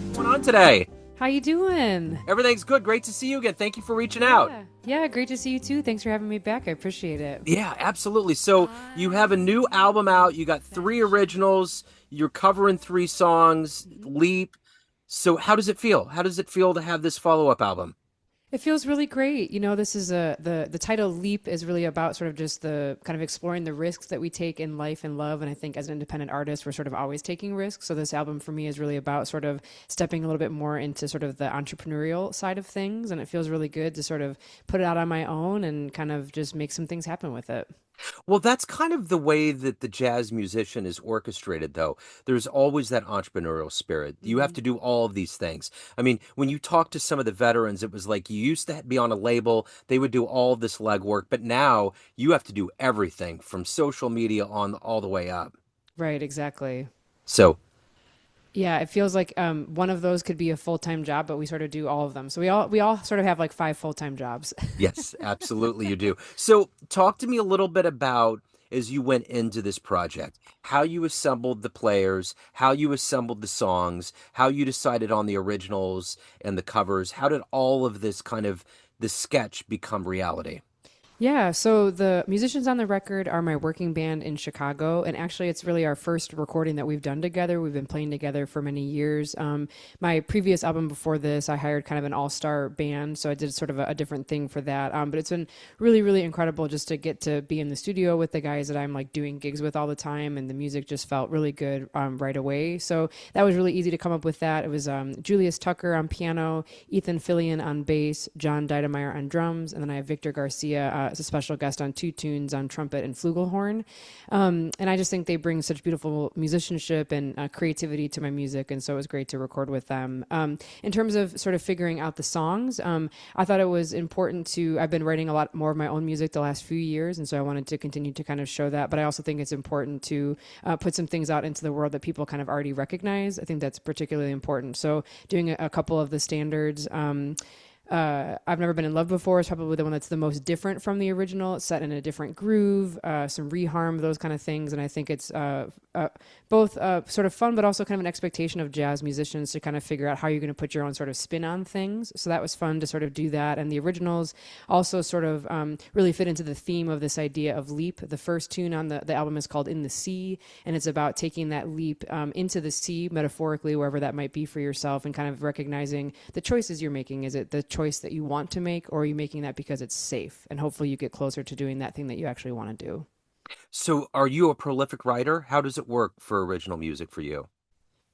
What's going on today? How you doing? Everything's good. Great to see you again. Thank you for reaching out. Yeah, great to see you too. Thanks for having me back. I appreciate it. Yeah, absolutely. So you have a new album out. You got 3 originals. You're covering 3 songs. Leap. So how does it feel? How does it feel to have this follow-up album? It feels really great. You know, this is the title Leap is really about sort of just the kind of exploring the risks that we take in life and love. And I think as an independent artist, we're sort of always taking risks. So this album for me is really about sort of stepping a little bit more into sort of the entrepreneurial side of things. And it feels really good to sort of put it out on my own and kind of just make some things happen with it. Well, that's kind of the way that the jazz musician is orchestrated, though. There's always that entrepreneurial spirit. You have to do all of these things. I mean, when you talk to some of the veterans, it was like you used to be on a label, they would do all of this legwork, but now you have to do everything from social media on all the way up. Right, exactly. So, Yeah, it feels like one of those could be a full-time job, but we sort of do all of them. So we all sort of have like 5 full-time jobs. yes, absolutely you do. So, talk to me a little bit about as you went into this project, how you assembled the players, how you assembled the songs, how you decided on the originals and the covers. How did all of this kind of the sketch become reality? Yeah, so the musicians on the record are my working band in Chicago, and actually, it's really our first recording that we've done together. We've been playing together for many years. My previous album before this, I hired kind of an all-star band, so I did sort of a different thing for that. But it's been really, really incredible just to get to be in the studio with the guys that I'm like doing gigs with all the time, and the music just felt really good right away. So that was really easy to come up with that. It was Julius Tucker on piano, Ethan Fillion on bass, John Deidemeyer on drums, and then I have Victor Garcia as a special guest on 2 tunes on trumpet and flugelhorn. And I just think they bring such beautiful musicianship and creativity to my music. And so it was great to record with them. In terms of sort of figuring out the songs, I thought it was important I've been writing a lot more of my own music the last few years. And so I wanted to continue to kind of show that. But I also think it's important to put some things out into the world that people kind of already recognize. I think that's particularly important. So doing a couple of the standards, I've Never Been in Love Before is probably the one that's the most different from the original. It's set in a different groove, some reharm, those kind of things. And I think it's both sort of fun, but also kind of an expectation of jazz musicians to kind of figure out how you're going to put your own sort of spin on things. So that was fun to sort of do that. And the originals also sort of really fit into the theme of this idea of leap. The first tune on the album is called In the Sea, and it's about taking that leap into the sea, metaphorically, wherever that might be for yourself, and kind of recognizing the choices you're making. Is it the choice that you want to make, or are you making that because it's safe? And hopefully you get closer to doing that thing that you actually want to do. So, are you a prolific writer? How does it work for original music for you?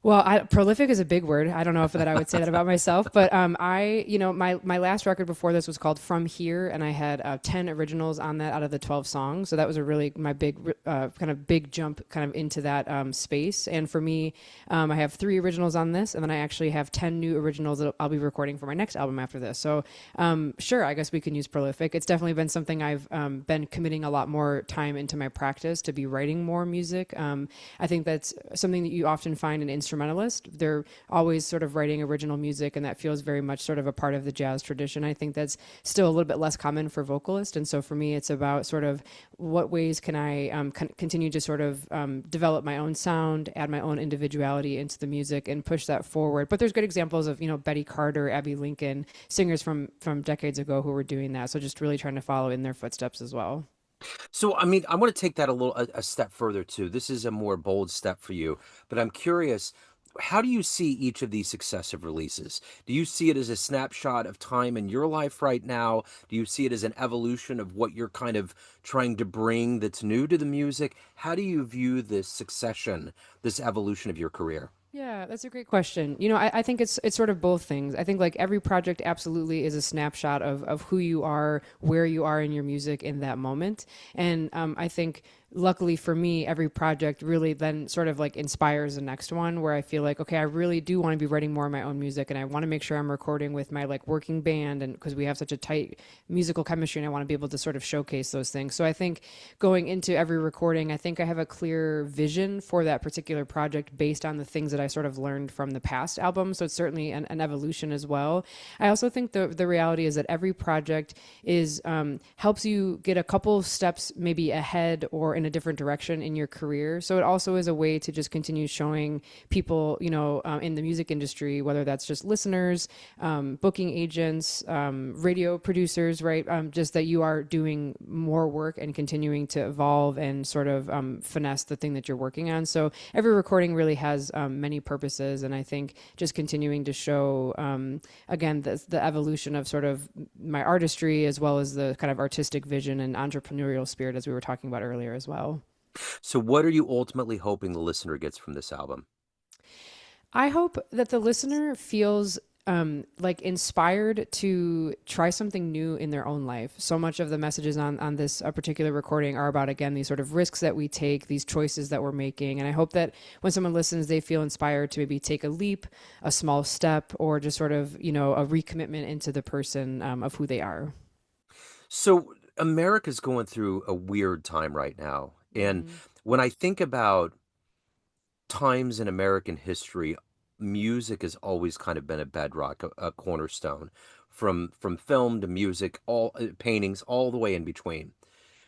Well, prolific is a big word. I don't know if that I would say that about myself, but my last record before this was called From Here, and I had 10 originals on that out of the 12 songs. So that was a really my big jump kind of into that space. And for me, I have 3 originals on this, and then I actually have 10 new originals that I'll be recording for my next album after this. So sure, I guess we can use prolific. It's definitely been something I've been committing a lot more time into my practice to be writing more music. I think that's something that you often find in instrumentalist. They're always sort of writing original music, and that feels very much sort of a part of the jazz tradition. I think that's still a little bit less common for vocalists. And so for me, it's about sort of what ways can I continue to sort of develop my own sound, add my own individuality into the music, and push that forward. But there's good examples of, Betty Carter, Abby Lincoln, singers from decades ago who were doing that. So just really trying to follow in their footsteps as well. So, I mean, I want to take that a step further too. This is a more bold step for you, but I'm curious, how do you see each of these successive releases? Do you see it as a snapshot of time in your life right now? Do you see it as an evolution of what you're kind of trying to bring that's new to the music? How do you view this succession, this evolution of your career? Yeah, that's a great question. I think it's sort of both things. I think like every project absolutely is a snapshot of who you are, where you are in your music in that moment. And I think luckily for me, every project really then sort of like inspires the next one, where I feel like, okay, I really do want to be writing more of my own music, and I want to make sure I'm recording with my like working band, and because we have such a tight musical chemistry, and I want to be able to sort of showcase those things. So I think going into every recording, I think I have a clear vision for that particular project based on the things that I sort of learned from the past album. So it's certainly an evolution as well. I also think the reality is that every project is helps you get a couple steps maybe ahead or in a different direction in your career. So it also is a way to just continue showing people, in the music industry, whether that's just listeners, booking agents, radio producers, right? Just that you are doing more work and continuing to evolve and sort of finesse the thing that you're working on. So every recording really has many purposes. And I think just continuing to show, again, the evolution of sort of my artistry as well as the kind of artistic vision and entrepreneurial spirit, as we were talking about earlier as well. So what are you ultimately hoping the listener gets from this album? I hope that the listener feels like inspired to try something new in their own life. So much of the messages on this particular recording are about, again, these sort of risks that we take, these choices that we're making. And I hope that when someone listens, they feel inspired to maybe take a leap, a small step, or just sort of, a recommitment into the person of who they are. So America's going through a weird time right now. And Mm-hmm. when I think about times in American history, music has always kind of been a bedrock, a cornerstone, from film to music, all paintings, all the way in between.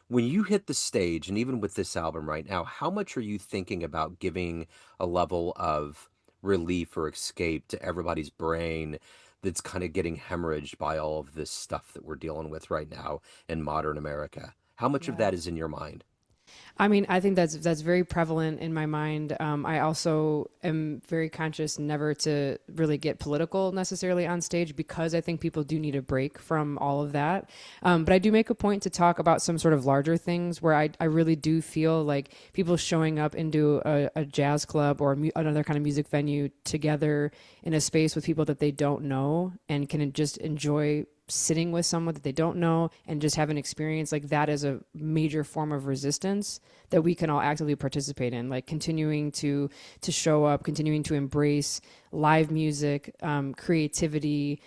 When you hit the stage, and even with this album right now, how much are you thinking about giving a level of relief or escape to everybody's brain that's kind of getting hemorrhaged by all of this stuff that we're dealing with right now in modern America? How much of Yeah. that is in your mind? I mean, I think that's very prevalent in my mind. I also am very conscious never to really get political necessarily on stage because I think people do need a break from all of that. But I do make a point to talk about some sort of larger things where I really do feel like people showing up into a jazz club or another kind of music venue together in a space with people that they don't know and can just enjoy sitting with someone that they don't know and just have an experience like that is a major form of resistance that we can all actively participate in, like continuing to show up, continuing to embrace live music, creativity,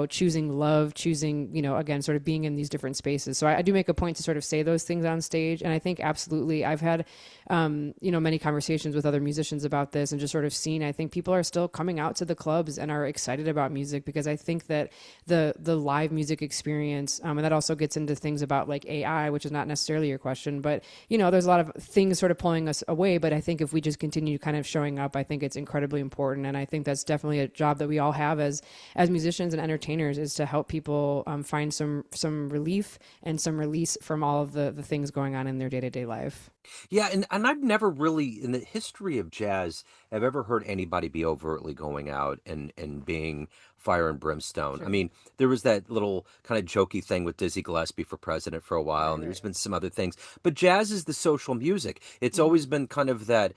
choosing love, choosing, again, sort of being in these different spaces. So I do make a point to sort of say those things on stage. And I think absolutely I've had, many conversations with other musicians about this and just sort of seen, I think people are still coming out to the clubs and are excited about music because I think that the live music experience, and that also gets into things about like AI, which is not necessarily your question, but, there's a lot of things sort of pulling us away. But I think if we just continue kind of showing up, I think it's incredibly important. And I think that's definitely a job that we all have as musicians and entertainers is to help people find some relief and some release from all of the things going on in their day-to-day life. Yeah, and I've never really, in the history of jazz, have ever heard anybody be overtly going out and being fire and brimstone. I Sure. mean, there was that little kind of jokey thing with Dizzy Gillespie for president for a while, Right, and there's right. been some other things. But jazz is the social music. It's always Mm-hmm. been kind of that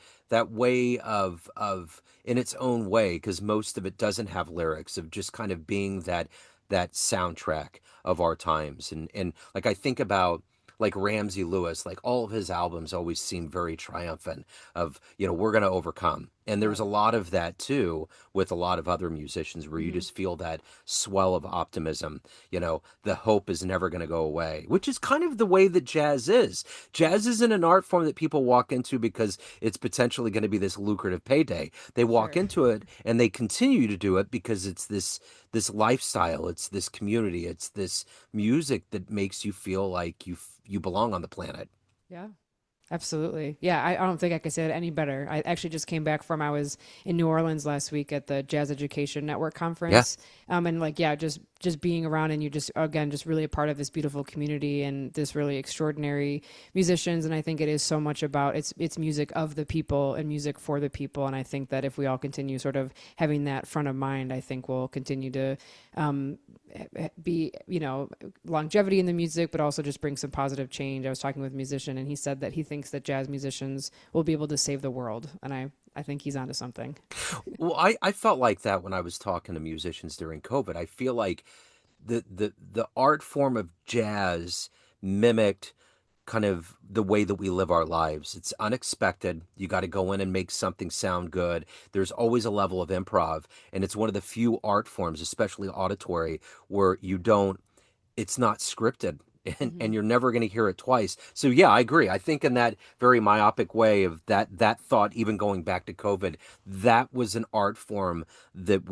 way of in its own way, because most of it doesn't have lyrics, of just kind of being that soundtrack of our times. And like I think about like Ramsey Lewis, like all of his albums always seem very triumphant of, we're going to overcome. And there's a Right. lot of that too with a lot of other musicians where you Mm-hmm. just feel that swell of optimism. The hope is never going to go away, which is kind of the way that jazz is. Jazz isn't an art form that people walk into because it's potentially going to be this lucrative payday. They walk Sure. into it and they continue to do it because it's this lifestyle, it's this community, it's this music that makes you feel like you belong on the planet. Yeah. Absolutely. Yeah, I don't think I could say it any better. I actually just came back from, I was in New Orleans last week at the Jazz Education Network Yeah. conference. And like, yeah, just being around and you just, again, just really a part of this beautiful community and this really extraordinary musicians. And I think it is so much about, it's music of the people and music for the people. And I think that if we all continue sort of having that front of mind, I think we'll continue to be, longevity in the music, but also just bring some positive change. I was talking with a musician and he said that he thinks that jazz musicians will be able to save the world. And I think he's onto something. Well, I felt like that when I was talking to musicians during COVID. I feel like the art form of jazz mimicked kind of the way that we live our lives. It's unexpected. You got to go in and make something sound good. There's always a level of improv, and it's one of the few art forms, especially auditory, where it's not scripted. And Hmm. you're never going to hear it twice. So yeah, I agree. I think in that very myopic way of that thought, even going back to COVID, that was an art form that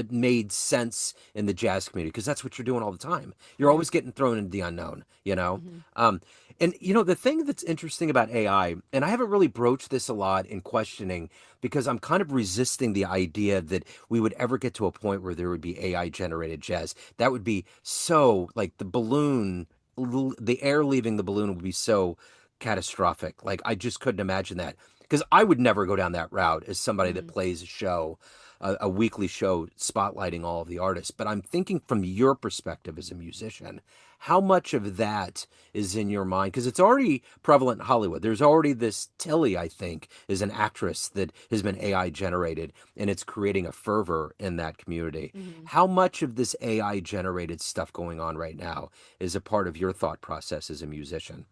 made sense in the jazz community because that's what you're doing all the time. You're Right. always getting thrown into the unknown. Hmm. Um, And the thing that's interesting about AI, and I haven't really broached this a lot in questioning because I'm kind of resisting the idea that we would ever get to a point where there would be AI generated jazz. That would be so like the balloon, the air leaving the balloon would be so catastrophic. Like I just couldn't imagine that because I would never go down that route as somebody that Mhm. plays a show, a weekly show spotlighting all of the artists. But I'm thinking from your perspective as a musician, how much of that is in your mind? Because it's already prevalent in Hollywood. There's already this Tilly, I think, is an actress that has been AI generated, and it's creating a fervor in that community. Mhm. How much of this AI generated stuff going on right now is a part of your thought process as a musician?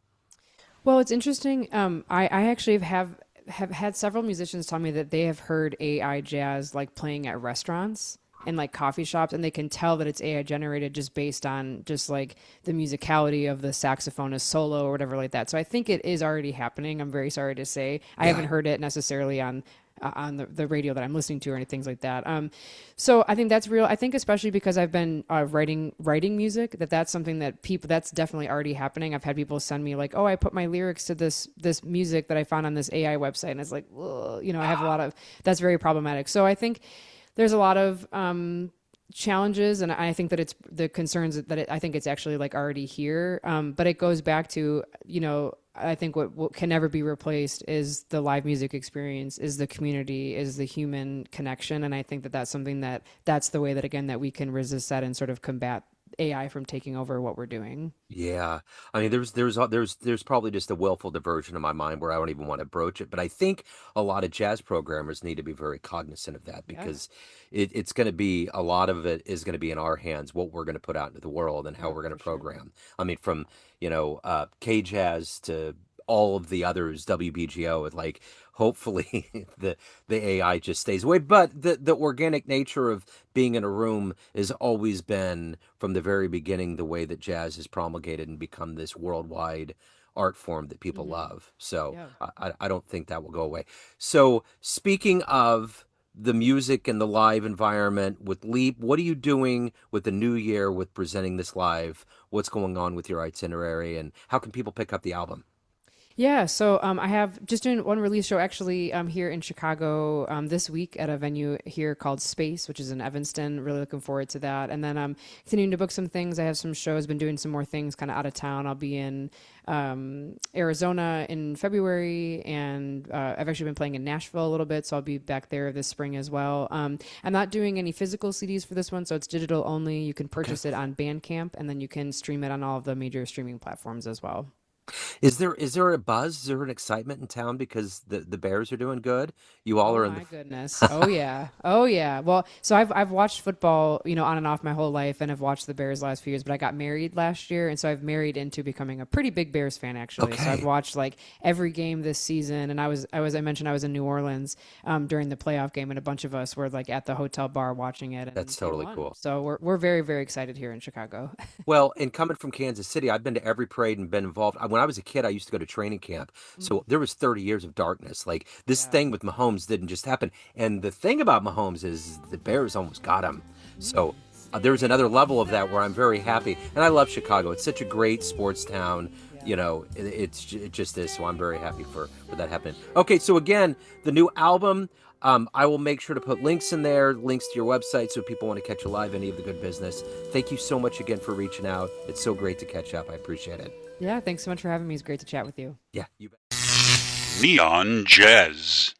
Well, it's interesting. I actually have had several musicians tell me that they have heard AI jazz like playing at restaurants and like coffee shops, and they can tell that it's AI generated just based on just like the musicality of the saxophonist solo or whatever like that. So I think it is already happening. I'm very sorry to say I haven't Yeah. heard it necessarily on the radio that I'm listening to or anything like that. So I think that's real. I think especially because I've been writing music, that's something that people that's definitely already happening. I've had people send me like, oh, I put my lyrics to this music that I found on this AI website, and it's like, ugh, I have a lot of that's very problematic. So I think there's a lot of challenges, and I think that it's the concerns that I think it's actually like already here. But it goes back to I think what can never be replaced is the live music experience, is the community, is the human connection, and I think that that's something that's the way that again that we can resist that and sort of combat AI from taking over what we're doing. Yeah, I mean, there's probably just a willful diversion in my mind where I don't even want to broach it. But I think a lot of jazz programmers need to be very cognizant of that Yeah, because it's going to be a lot of it is going to be in our hands what we're going to put out into the world and how yeah, we're going to for sure. program. I mean, from K Jazz to all of the others, WBGO, and like hopefully the AI just stays away. But the organic nature of being in a room has always been from the very beginning the way that jazz has promulgated and become this worldwide art form that people Hmm. love. So Yeah. I don't think that will go away. So speaking of the music and the live environment with Leap, what are you doing with the new year with presenting this live? What's going on with your itinerary and how can people pick up the album? Yeah, so I have just doing one release show actually here in Chicago this week at a venue here called Space, which is in Evanston. Really looking forward to that. And then I'm continuing to book some things. I have some shows, been doing some more things kind of out of town. I'll be in Arizona in February, and I've actually been playing in Nashville a little bit, so I'll be back there this spring as well. I'm not doing any physical CDs for this one, so it's digital only. You can Okay. purchase it on Bandcamp, and then you can stream it on all of the major streaming platforms as well. Is there a buzz? Is there an excitement in town because the Bears are doing good? You all Oh are in the my goodness. Oh yeah. Oh yeah. Well, so I've watched football, on and off my whole life, and I've watched the Bears last few years, but I got married last year, and so I've married into becoming a pretty big Bears fan actually. So I've okay. watched like every game this season, and I mentioned I was in New Orleans during the playoff game, and a bunch of us were like at the hotel bar watching it, and That's they totally won. cool. So we're very very excited here in Chicago. Well, and coming from Kansas City, I've been to every parade and been involved. When I was a kid, I used to go to training camp. So Mm, there was 30 years of darkness. Like this yeah. thing with Mahomes didn't just happen. And the thing about Mahomes is the Bears almost got him. So Mm, there's another level of that where I'm very happy. And I love Chicago. It's such a great sports town. yeah. It just is. So I'm very happy for that happening. Okay, so again, the new album. I will make sure to put links in there, links to your website, so people want to catch you live, any of the good business. Thank you so much again for reaching out. It's so great to catch up. I appreciate it. Yeah, thanks so much for having me. It's great to chat with you. Yeah, you bet. Neon Jazz.